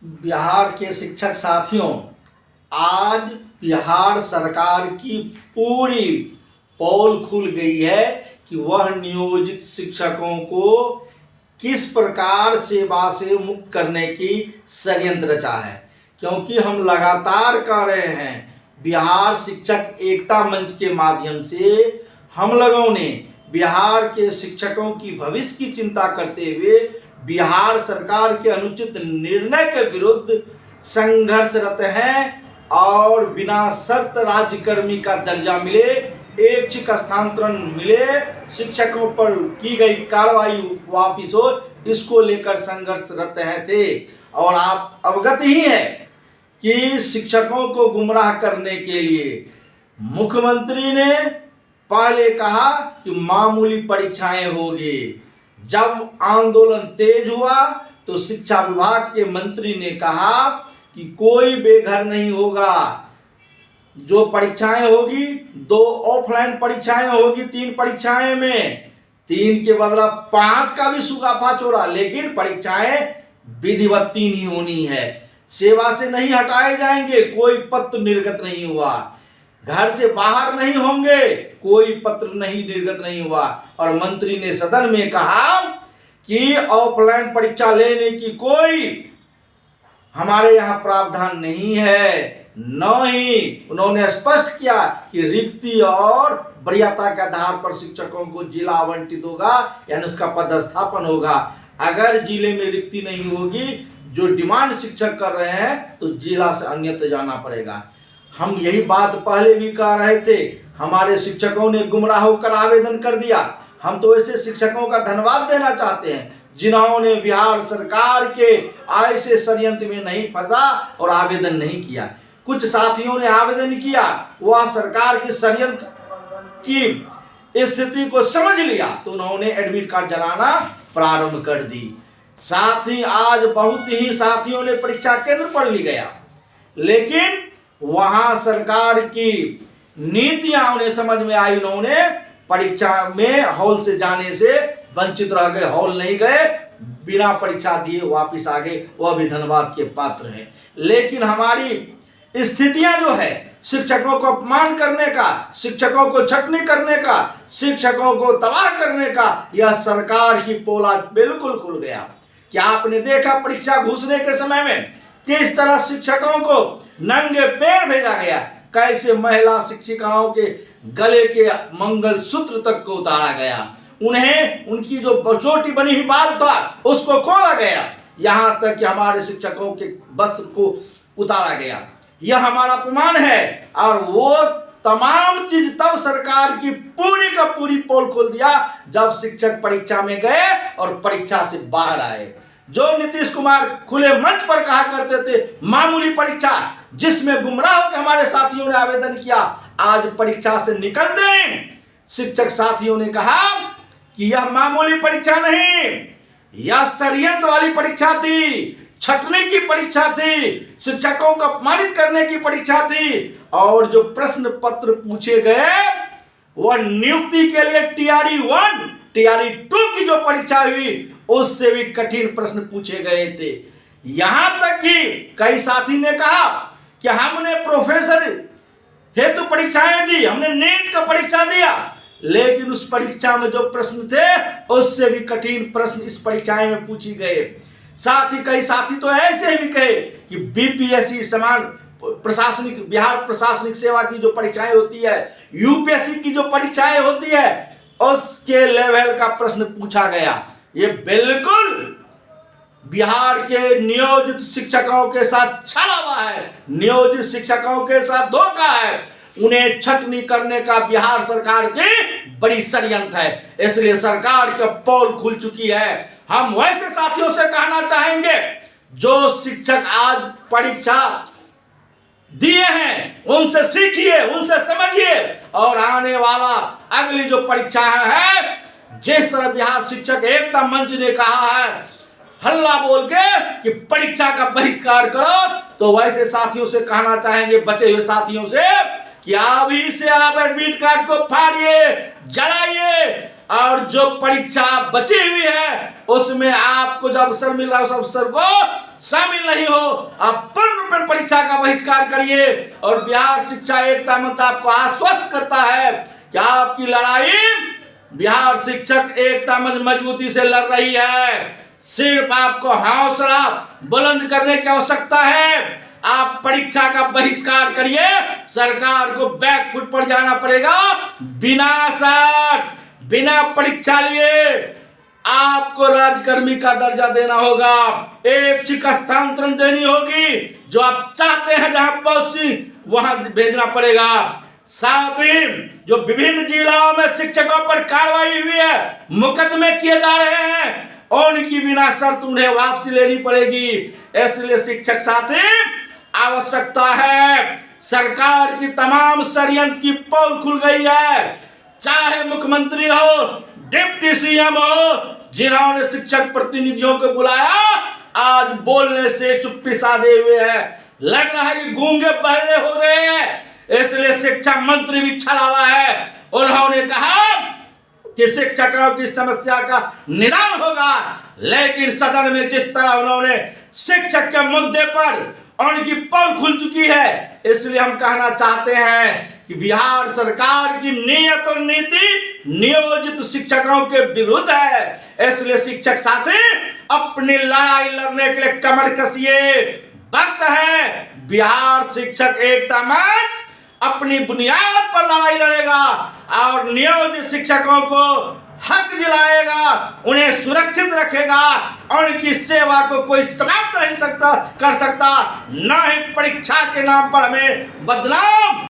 बिहार के शिक्षक साथियों, आज बिहार सरकार की पूरी पोल खुल गई है कि वह नियोजित शिक्षकों को किस प्रकार सेवा से मुक्त करने की षड्यंत्र रचा है। क्योंकि हम लगातार कह रहे हैं, बिहार शिक्षक एकता मंच के माध्यम से हम लोगों ने बिहार के शिक्षकों की भविष्य की चिंता करते हुए बिहार सरकार के अनुचित निर्णय के विरुद्ध संघर्षरत हैं और बिना शर्त राज्यकर्मी का दर्जा मिले, ऐच्छिक स्थानांतरण मिले, शिक्षकों पर की गई कार्रवाई वापिस हो, इसको लेकर संघर्षरत थे। और आप अवगत ही हैं कि शिक्षकों को गुमराह करने के लिए मुख्यमंत्री ने पहले कहा कि मामूली परीक्षाएं होगी। जब आंदोलन तेज हुआ तो शिक्षा विभाग के मंत्री ने कहा कि कोई बेघर नहीं होगा, जो परीक्षाएं होगी 2 ऑफलाइन परीक्षाएं होगी, 3 परीक्षाएं में 3 के बदला 5 का भी सुगाफा छोड़ा, लेकिन परीक्षाएं विधिवत 3 ही होनी है। सेवा से नहीं हटाए जाएंगे, कोई पत्र निर्गत नहीं हुआ। घर से बाहर नहीं होंगे, कोई पत्र नहीं निर्गत नहीं हुआ। और मंत्री ने सदन में कहा कि ऑफलाइन परीक्षा लेने की कोई हमारे यहाँ प्रावधान नहीं है। न ही उन्होंने स्पष्ट किया कि रिक्ति और वरीयता के आधार पर शिक्षकों को जिला आवंटित होगा, यानी उसका पदस्थापन होगा। अगर जिले में रिक्ति नहीं होगी, जो डिमांड शिक्षक कर रहे हैं, तो जिला से अन्यत्र जाना पड़ेगा। हम यही बात पहले भी कह रहे थे, हमारे शिक्षकों ने गुमराह होकर आवेदन कर दिया। हम तो ऐसे शिक्षकों का धन्यवाद देना चाहते हैं जिन्होंने बिहार सरकार के ऐसे षड्यंत्र में नहीं फंसा और आवेदन नहीं किया। कुछ साथियों ने आवेदन किया, वह सरकार की षड्यंत्र की स्थिति को समझ लिया तो उन्होंने एडमिट कार्ड जलाना प्रारंभ कर दी। साथ ही आज बहुत ही साथियों ने परीक्षा केंद्र पर भी गया, लेकिन वहां सरकार की नीतियां उन्हें समझ में आई। उन्होंने परीक्षा में हॉल से जाने से वंचित रह गए, हॉल नहीं गए, बिना परीक्षा दिए वापस आ गए, वह भी धन्यवाद के पात्र हैं। लेकिन हमारी स्थितियां जो है, शिक्षकों को अपमान करने का, शिक्षकों को छटनी करने का, शिक्षकों को तबाह करने का, यह सरकार की पोल आज बिल्कुल खुल गया। क्या आपने देखा परीक्षा घुसने के समय में किस तरह शिक्षकों को नंगे पैर भेजा गया, कैसे महिला शिक्षिकाओं के गले के मंगलसूत्र तक को उतारा गया, उन्हें उनकी जो चोटी बनी हुई बाल था उसको खोला गया, यहाँ तक कि हमारे शिक्षकों के वस्त्र को उतारा गया। यह हमारा अपमान है। और वो तमाम चीज तब सरकार की पूरी का पूरी पोल खोल दिया जब शिक्षक परीक्षा में गए और परीक्षा से बाहर आए। जो नीतीश कुमार खुले मंच पर कहा करते थे मामूली परीक्षा, जिसमें गुमराह होकर हमारे साथियों ने आवेदन किया, आज परीक्षा से निकलते हैं शिक्षक साथियों ने कहा कि यह मामूली परीक्षा नहीं, यह षड्यंत्र वाली परीक्षा थी, छटने की परीक्षा थी, शिक्षकों को अपमानित करने की परीक्षा थी। और जो प्रश्न पत्र पूछे गए वह नियुक्ति के लिए टीआरई 1, टीआरई 2 की जो परीक्षा हुई उससे भी कठिन प्रश्न पूछे गए थे। यहां तक कि कई साथी ने कहा कि हमने प्रोफेसर हेतु परीक्षाएं दी, हमने नीट का परीक्षा दिया, लेकिन उस परीक्षा में जो प्रश्न थे उससे भी कठिन प्रश्न इस परीक्षाएं में पूछी गए। साथ ही कई साथी तो ऐसे भी कहे कि बीपीएससी समान प्रशासनिक, बिहार प्रशासनिक सेवा की जो परीक्षाएं होती है, यूपीएससी की जो परीक्षाएं होती है, उसके लेवल का प्रश्न पूछा गया। ये बिल्कुल बिहार के नियोजित शिक्षकों के साथ छला हुआ है, नियोजित शिक्षकों के साथ धोखा है। उन्हें छटनी करने का बिहार सरकार की बड़ी षड्यंत्र है, इसलिए सरकार की पोल खुल चुकी है। हम वैसे साथियों से कहना चाहेंगे जो शिक्षक आज परीक्षा दिए हैं, उनसे सीखिए, उनसे समझिए, और आने वाला अगली जो परीक्षा है, जिस तरह बिहार शिक्षक एकता मंच ने कहा है हल्ला बोल के कि परीक्षा का बहिष्कार करो, तो वैसे साथियों से कहना चाहेंगे, बचे हुए साथियों से, कि अभी से आप एडमिट कार्ड को फाड़िए, जलाइए, और जो परीक्षा बची हुई है उसमें आपको जो अवसर मिल रहा है उस अवसर को शामिल नहीं हो, आप पूर्ण रूप में परीक्षा का बहिष्कार करिए। और बिहार शिक्षा एकता मंच आपको आश्वस्त करता है कि आपकी लड़ाई बिहार शिक्षक एकता मंच मजबूती से लड़ रही है। सिर्फ आपको हौसला बुलंद करने की आवश्यकता है। आप परीक्षा का बहिष्कार करिए, सरकार को बैकफुट पर जाना पड़ेगा। बिना शर्त, बिना परीक्षा लिए आपको राज्यकर्मी का दर्जा देना होगा, ऐच्छिक स्थानांतरण देनी होगी, जो आप चाहते हैं जहां पोस्टिंग वहां भेजना पड़ेगा। साथ ही जो विभिन्न जिलों में शिक्षकों पर कार्रवाई हुई है, मुकदमे किए जा रहे हैं, उनकी बिना शर्त उन्हें वापसी लेनी पड़ेगी। इसलिए शिक्षक साथी, आवश्यकता है, सरकार की तमाम षड्यंत्र की पोल खुल गई है। चाहे मुख्यमंत्री हो, डिप्टी सीएम हो, जिन्होंने शिक्षक प्रतिनिधियों को बुलाया, आज बोलने से चुप्पी साधे हुए हैं। लग रहा है कि गूंगे बहरे हो गए हैं। इसलिए शिक्षा मंत्री भी छलावा है। उन्होंने कहा कि शिक्षकों की समस्या का निदान होगा, लेकिन सदन में जिस तरह उन्होंने शिक्षक के मुद्दे पर उनकी पोल खुल चुकी है, इसलिए हम कहना चाहते हैं कि बिहार सरकार की नीयत और नीति नियोजित शिक्षकों के विरुद्ध है। इसलिए शिक्षक साथी, अपनी लड़ाई लड़ने के लिए कमर कसिए। वक्त है, बिहार शिक्षक एकता मंच अपनी बुनियाद पर लड़ाई लड़ेगा और नियोजित शिक्षकों को हक दिलाएगा, उन्हें सुरक्षित रखेगा। उनकी सेवा को कोई समाप्त नहीं कर सकता, न ही परीक्षा के नाम पर हमें बदनाम